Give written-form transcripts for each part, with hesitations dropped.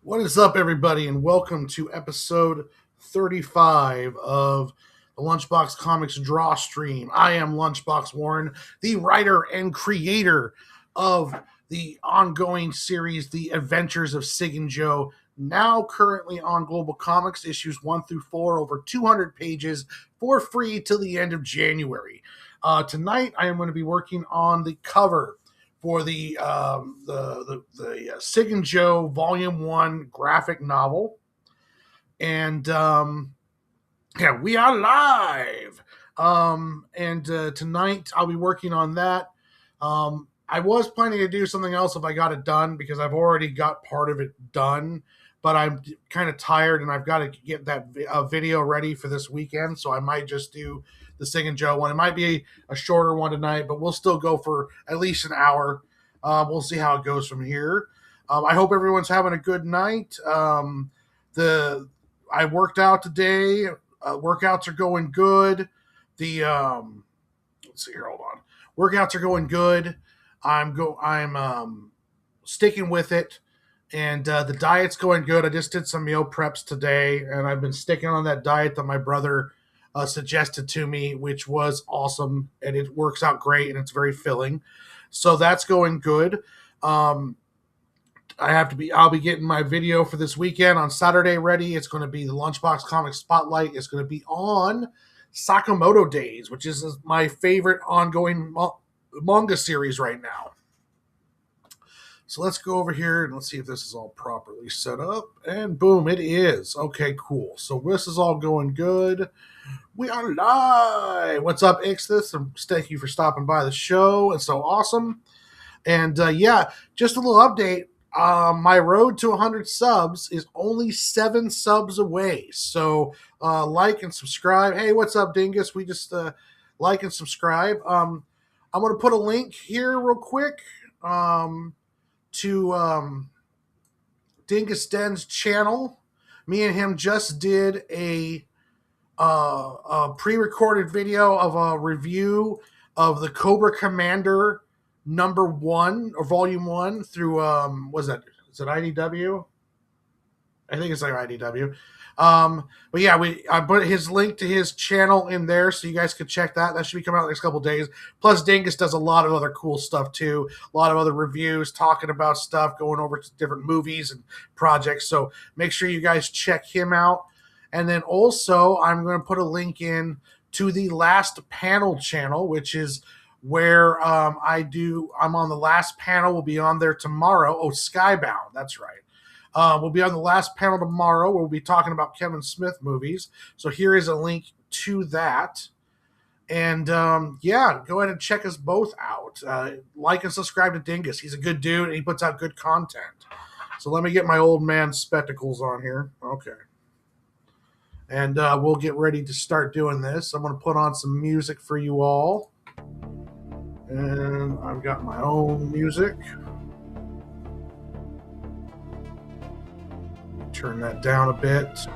What is up, everybody, and welcome to episode 35 of the LunchBox Comics Draw Stream. I am LunchBox Warren, the writer and creator of the ongoing series, The Adventures of Cig and Joe, now currently on GlobalComix, issues 1 through 4, over 200 pages for free till the end of January. Tonight, I am going to be working on the cover for the Cig and Joe Volume 1 graphic novel. And we are live. Tonight I'll be working on that. I was planning to do something else if I got it done, because I've already got part of it done, but I'm kind of tired and I've got to get that video ready for this weekend. So I might just do the Cig and Joe one. It might be a shorter one tonight, but we'll still go for at least an hour. We'll see how it goes from here. I hope everyone's having a good night. I worked out today. Workouts are going good. Let's see here. Hold on. Workouts are going good. I'm sticking with it, and the diet's going good. I just did some meal preps today, and I've been sticking on that diet that my brother suggested to me, which was awesome, and it works out great, and it's very filling. So that's going good. I'll be getting my video for this weekend on Saturday ready. It's going to be the LunchBox Comics Spotlight. It's going to be on Sakamoto Days, which is my favorite ongoing manga series right now. So let's go over here and let's see if this is all properly set up. And boom, it is. Okay, cool. So this is all going good. We are live. What's up, Ixthus? Thank you for stopping by the show. It's so awesome. And just a little update. My road to 100 subs is only 7 subs away. So like and subscribe. Hey, what's up, Dingus? We just like and subscribe. I'm going to put a link here real quick to Dingus Den's channel. Me and him just did a pre-recorded video of a review of the Cobra Commander number 1 or volume 1 through is it IDW? I think it's like IDW. But yeah, I put his link to his channel in there so you guys could check that. That should be coming out in the next couple of days. Plus, Dingus does a lot of other cool stuff too. A lot of other reviews, talking about stuff, going over to different movies and projects. So make sure you guys check him out. And then also, I'm going to put a link in to the Last Panel channel, which is where I'm on the last panel. We'll be on there tomorrow. Oh, Skybound. That's right. We'll be on the last panel tomorrow. We'll be talking about Kevin Smith movies. So here is a link to that. And go ahead and check us both out. Like and subscribe to Dingus. He's a good dude and he puts out good content. So let me get my old man spectacles on here. Okay. And we'll get ready to start doing this. I'm going to put on some music for you all. And I've got my own music. Turn that down a bit.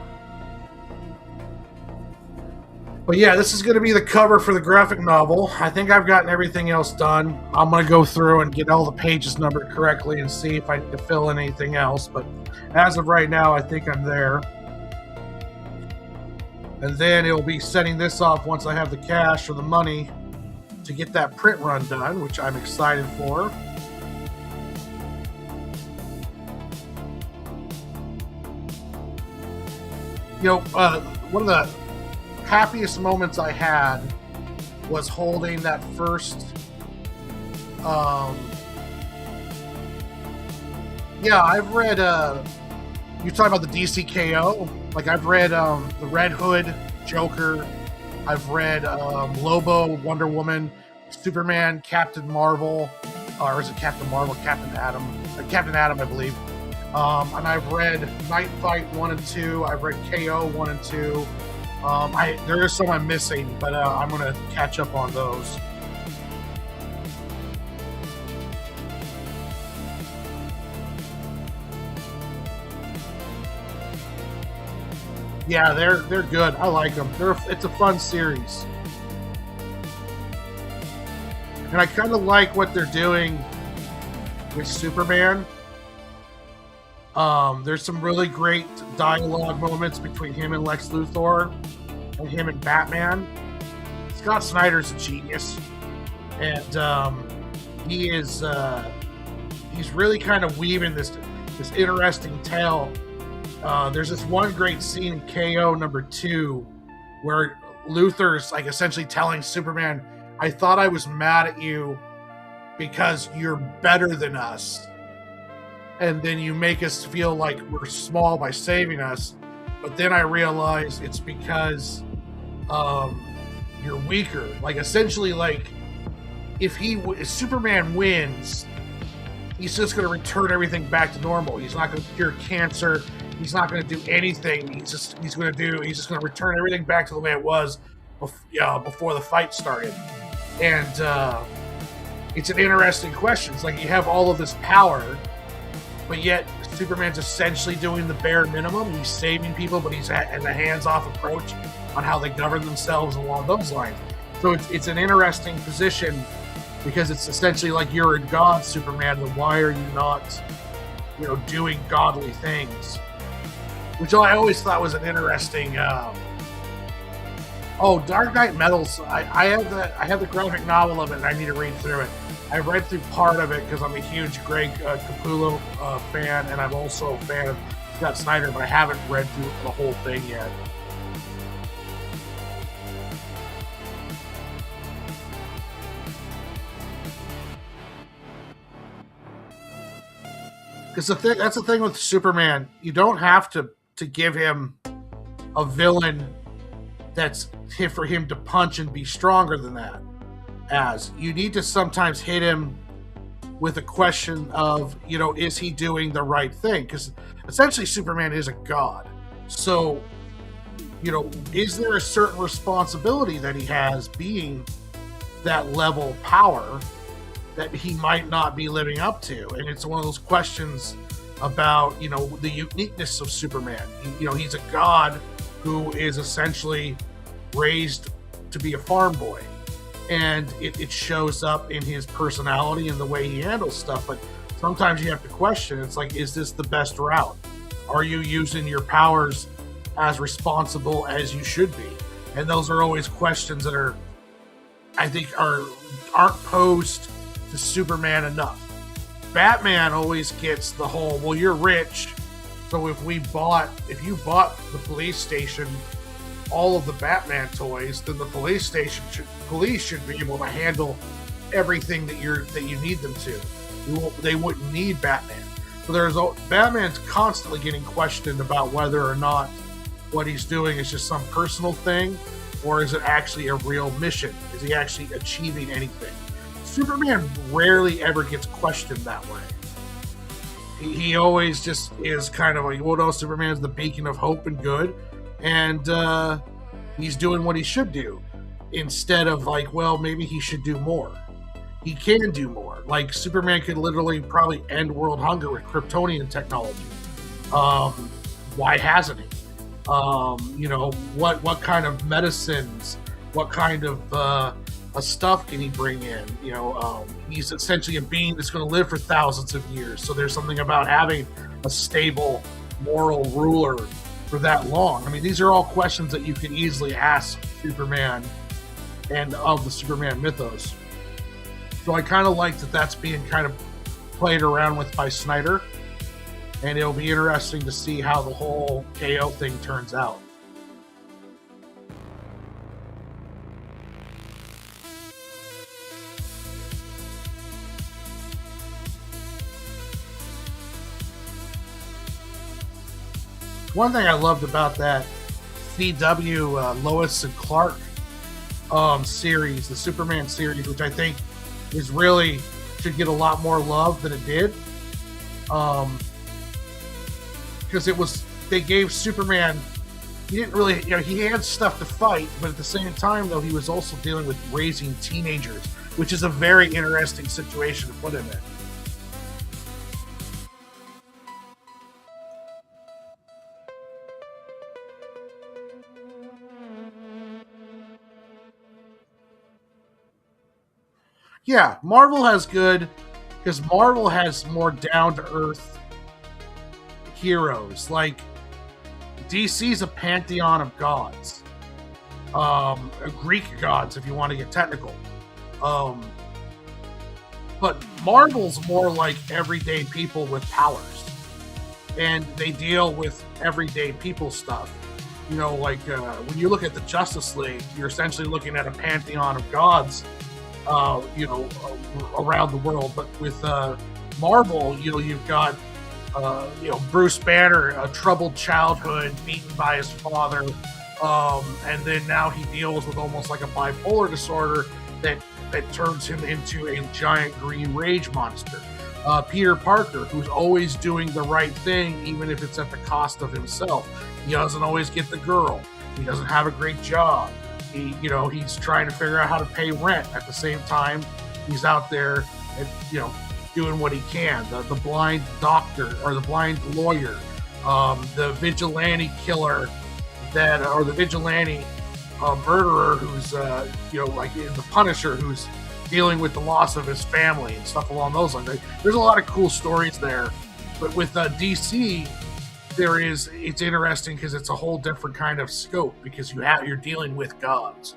But yeah, this is going to be the cover for the graphic novel. I think I've gotten everything else done. I'm going to go through and get all the pages numbered correctly and see if I need to fill in anything else. But as of right now, I think I'm there. And then it'll be setting this off once I have the cash or the money to get that print run done, which I'm excited for. One of the happiest moments I had was holding that first I've read you're talking about the DCKO. Like, I've read the Red Hood Joker, I've read Lobo, Wonder Woman, Superman, Captain Marvel, or is it Captain Marvel, Captain Atom, I believe. And I've read Night Fight 1 and 2. I've read KO 1 and 2. There is some I'm missing, but I'm going to catch up on those. Yeah, they're good. I like them. It's a fun series. And I kind of like what they're doing with Superman. There's some really great dialogue moments between him and Lex Luthor and him and Batman. Scott Snyder's a genius, and he is he's really kind of weaving this interesting tale. There's this one great scene in KO #2 where Luthor's like essentially telling Superman, "I thought I was mad at you because you're better than us, and then you make us feel like we're small by saving us, but then I realize it's because you're weaker." Like essentially, like if Superman wins, he's just going to return everything back to normal. He's not going to cure cancer. He's not going to do anything. He's just going to return everything back to the way it was before the fight started. And it's an interesting question. It's like you have all of this power, but yet Superman's essentially doing the bare minimum. He's saving people, but he's has a hands-off approach on how they govern themselves along those lines. So it's an interesting position because it's essentially like you're a god, Superman, then why are you not, doing godly things? Which I always thought was an interesting. Dark Knight Metals. I have the graphic novel of it, and I need to read through it. I've read through part of it because I'm a huge Greg Capullo fan, and I'm also a fan of Scott Snyder, but I haven't read through the whole thing yet. Because that's the thing with Superman. You don't have to give him a villain that's hit for him to punch and be stronger than that. As you need to sometimes hit him with a question of, is he doing the right thing? Because essentially Superman is a god. So, is there a certain responsibility that he has being that level of power that he might not be living up to? And it's one of those questions about, the uniqueness of Superman. He's a god who is essentially raised to be a farm boy. And it shows up in his personality and the way he handles stuff. But sometimes you have to question, it's like, is this the best route? Are you using your powers as responsible as you should be? And those are always questions that I think aren't posed to Superman enough. Batman always gets the whole, well, you're rich, so if you bought the police station all of the Batman toys, then the police should be able to handle everything that you need them to. They wouldn't need Batman. So Batman's constantly getting questioned about whether or not what he's doing is just some personal thing, or is it actually a real mission? Is he actually achieving anything? Superman rarely ever gets questioned that way. He always just is kind of like, well, no, Superman's the beacon of hope and good, and he's doing what he should do, instead of like, well, maybe he should do more. He can do more. Like, Superman could literally probably end world hunger with Kryptonian technology. Why hasn't he? What kind of medicines, what kind of stuff can he bring in? He's essentially a being that's going to live for thousands of years. So there's something about having a stable moral ruler for that long. I mean, these are all questions that you can easily ask Superman and of the Superman mythos. So I kind of like that that's being kind of played around with by Snyder. And it'll be interesting to see how the whole KO thing turns out. One thing I loved about that CW Lois and Clark series, the Superman series, which I think should get a lot more love than it did. Because they gave Superman, he didn't really, he had stuff to fight, but at the same time, though, he was also dealing with raising teenagers, which is a very interesting situation to put him in. Yeah, Marvel has good, because Marvel has more down to earth heroes. Like, DC's a pantheon of gods, Greek gods, if you want to get technical. But Marvel's more like everyday people with powers, and they deal with everyday people stuff. You know, like when you look at the Justice League, you're essentially looking at a pantheon of gods, around the world. But with Marvel, you've got Bruce Banner, a troubled childhood, beaten by his father, and then now he deals with almost like a bipolar disorder that turns him into a giant green rage monster. Peter Parker, who's always doing the right thing, even if it's at the cost of himself. He doesn't always get the girl. He doesn't have a great job. He's trying to figure out how to pay rent. At the same time, he's out there and, doing what he can. The blind doctor or the blind lawyer, the vigilante killer or the vigilante murderer who's, like the Punisher, who's dealing with the loss of his family and stuff along those lines. There's a lot of cool stories there. But with DC, it's interesting because it's a whole different kind of scope, because you're dealing with gods.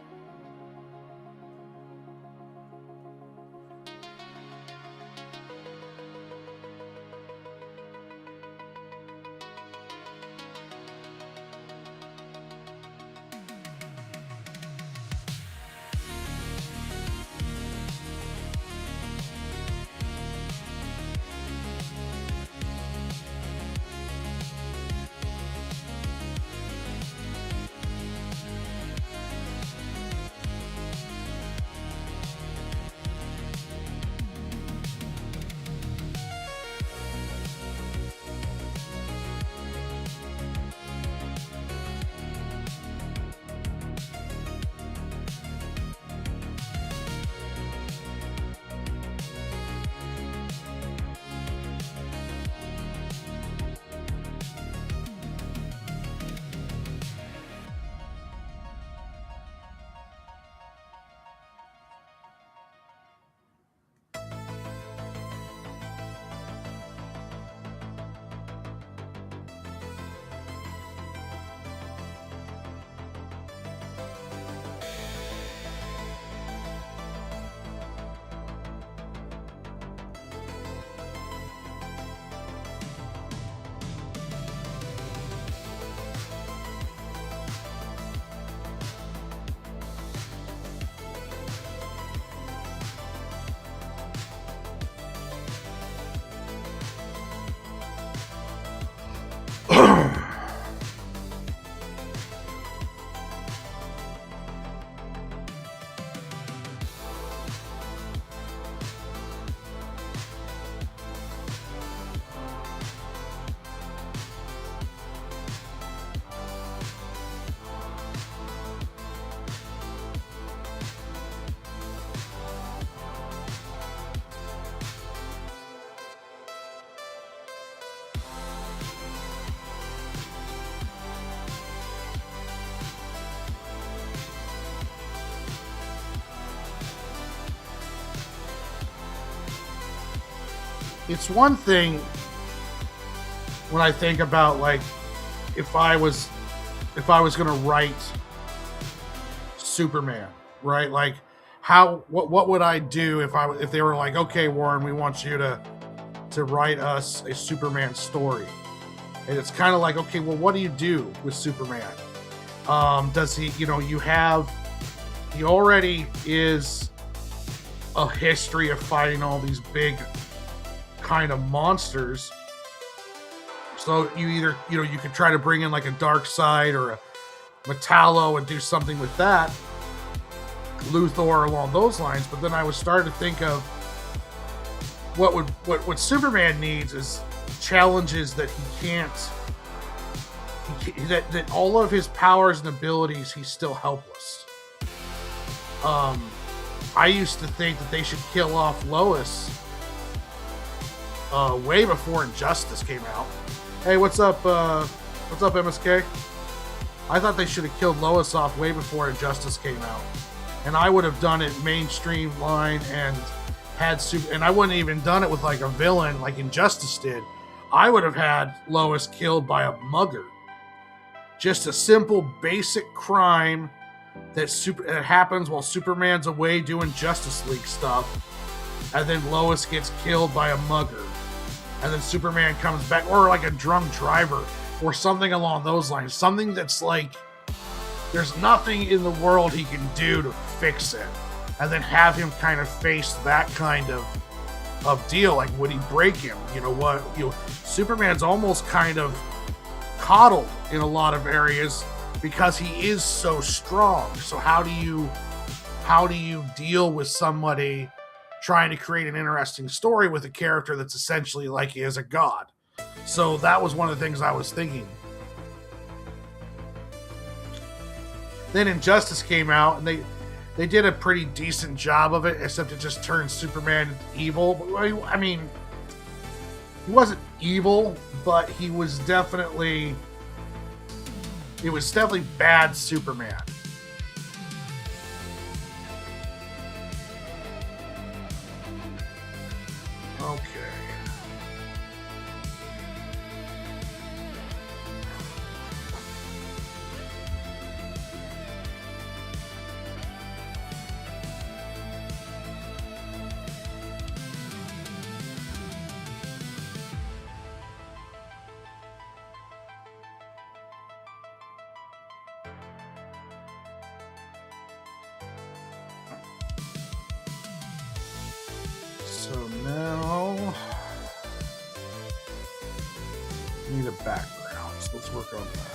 It's one thing when I think about, like, if I was going to write Superman, right? Like, what would I do if they were like, okay, Warren, we want you to write us a Superman story? And it's kind of like, okay, well, what do you do with Superman? Does he, he already is a history of fighting all these big kind of monsters. So you either, you could try to bring in like a Dark Side or a Metallo and do something with that, Luthor along those lines. But then I was starting to think of what Superman needs is challenges that he can't, that all of his powers and abilities, he's still helpless. I used to think that they should kill off Lois way before Injustice came out. Hey, what's up, MSK? I thought they should have killed Lois off way before Injustice came out. And I would have done it mainstream line and had and I wouldn't even done it with like a villain like Injustice did. I would have had Lois killed by a mugger. Just a simple, basic crime that happens while Superman's away doing Justice League stuff, and then Lois gets killed by a mugger, and then Superman comes back, or like a drunk driver, or something along those lines. Something that's like, there's nothing in the world he can do to fix it, and then have him kind of face that kind of deal. Like, would he break him? You know what? Superman's almost kind of coddled in a lot of areas because he is so strong. So how do you deal with somebody trying to create an interesting story with a character that's essentially like he is a god? So that was one of the things I was thinking. Then Injustice came out, and they did a pretty decent job of it, except it just turned Superman evil. I mean, he wasn't evil, but it was definitely bad Superman. Okay. So now I need a background, so let's work on that.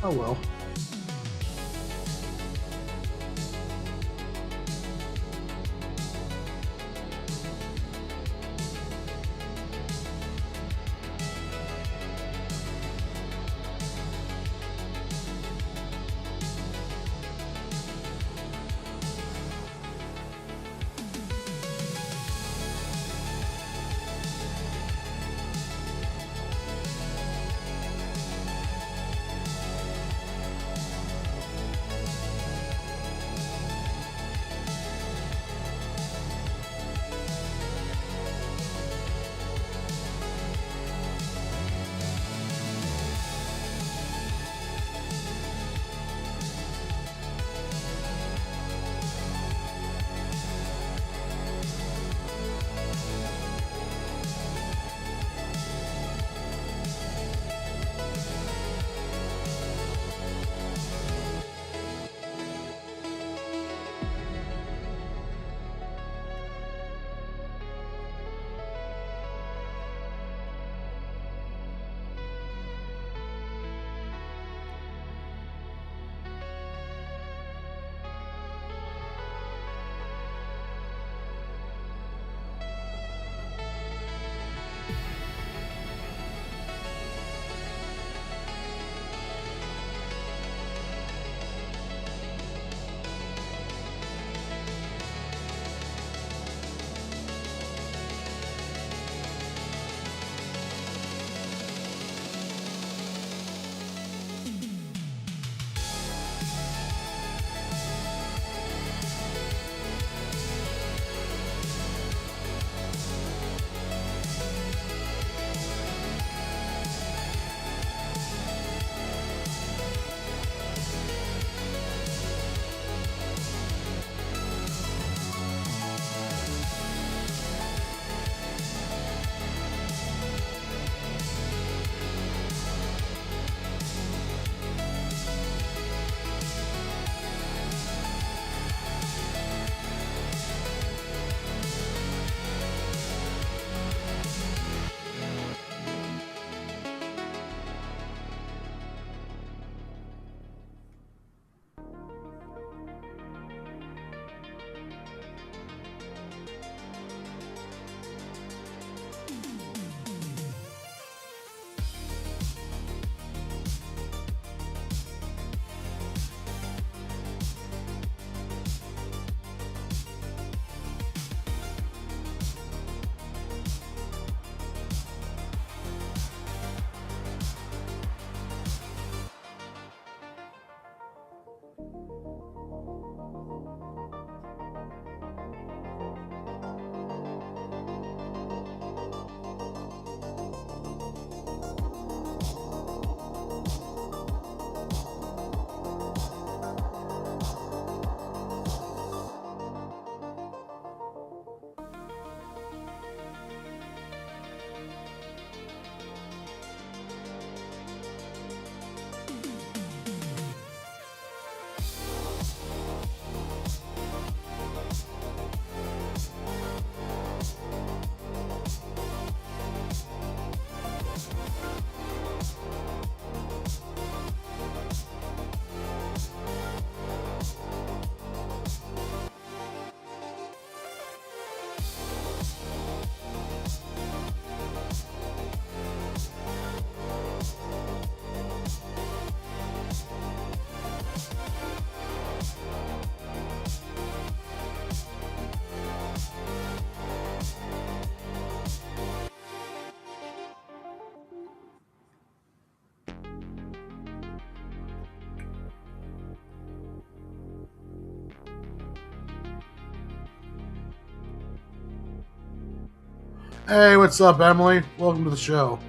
Oh well. Hey, what's up, Emily? Welcome to the show.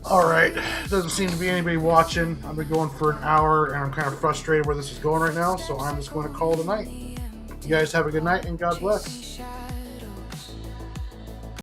All right, doesn't seem to be anybody watching. I've been going for an hour, and I'm kind of frustrated where this is going right now, so I'm just going to call it a night. You guys have a good night, and God bless.